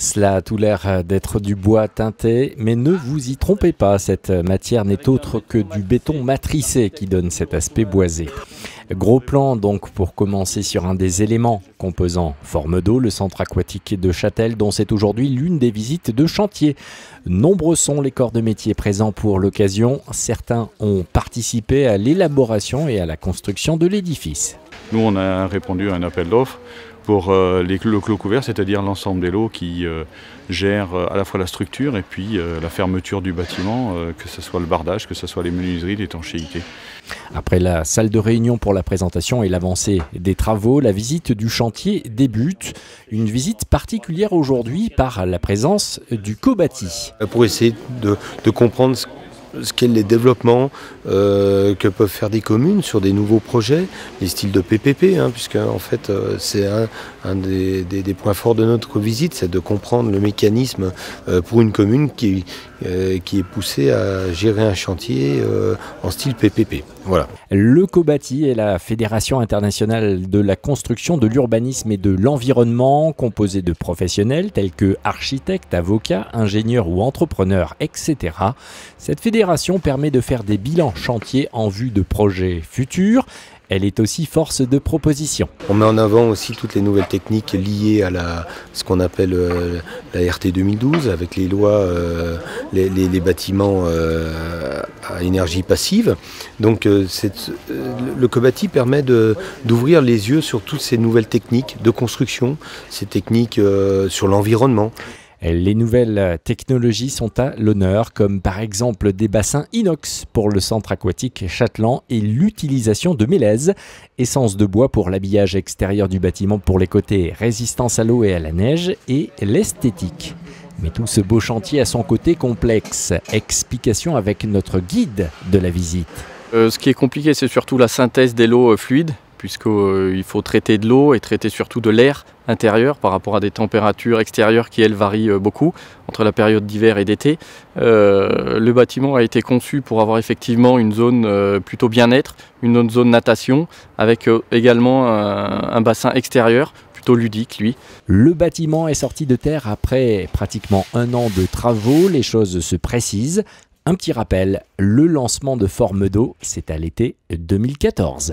Cela a tout l'air d'être du bois teinté, mais ne vous y trompez pas, cette matière n'est autre que du béton matricé qui donne cet aspect boisé. Gros plan donc pour commencer sur un des éléments composant Forme d'eau, le centre aquatique de Châtel, dont c'est aujourd'hui l'une des visites de chantier. Nombreux sont les corps de métier présents pour l'occasion. Certains ont participé à l'élaboration et à la construction de l'édifice. Nous, on a répondu à un appel d'offres pour le clos couvert, c'est-à-dire l'ensemble des lots qui gèrent à la fois la structure et puis la fermeture du bâtiment, que ce soit le bardage, que ce soit les menuiseries, l'étanchéité. Après la salle de réunion pour la présentation et l'avancée des travaux, la visite du chantier débute. Une visite particulière aujourd'hui par la présence du co-bâti. Pour essayer de comprendre ce qu'est les développements que peuvent faire des communes sur des nouveaux projets, les styles de PPP, puisque en fait c'est un des points forts de notre visite, c'est de comprendre le mécanisme pour une commune qui est poussée à gérer un chantier en style PPP. Voilà. Le co-bâti est la Fédération internationale de la construction, de l'urbanisme et de l'environnement, composée de professionnels tels que architectes, avocats, ingénieurs ou entrepreneurs, etc. Cette fédération permet de faire des bilans chantiers en vue de projets futurs. Elle est aussi force de proposition. On met en avant aussi toutes les nouvelles techniques liées à ce qu'on appelle la RT 2012, avec les lois, les bâtiments à énergie passive. Donc le co-bâti permet d'ouvrir les yeux sur toutes ces nouvelles techniques de construction, ces techniques sur l'environnement. Les nouvelles technologies sont à l'honneur, comme par exemple des bassins inox pour le centre aquatique Châtelan et l'utilisation de mélèze, essence de bois pour l'habillage extérieur du bâtiment pour les côtés résistance à l'eau et à la neige et l'esthétique. Mais tout ce beau chantier a son côté complexe. Explication avec notre guide de la visite. Ce qui est compliqué, c'est surtout la synthèse des lots fluides, puisqu'il faut traiter de l'eau et traiter surtout de l'air intérieur par rapport à des températures extérieures qui, elles, varient beaucoup entre la période d'hiver et d'été. Le bâtiment a été conçu pour avoir effectivement une zone plutôt bien-être, une autre zone natation, avec également un bassin extérieur, plutôt ludique, lui. Le bâtiment est sorti de terre après pratiquement 1 an de travaux, les choses se précisent. Un petit rappel, le lancement de Forme d'eau, c'est à l'été 2014.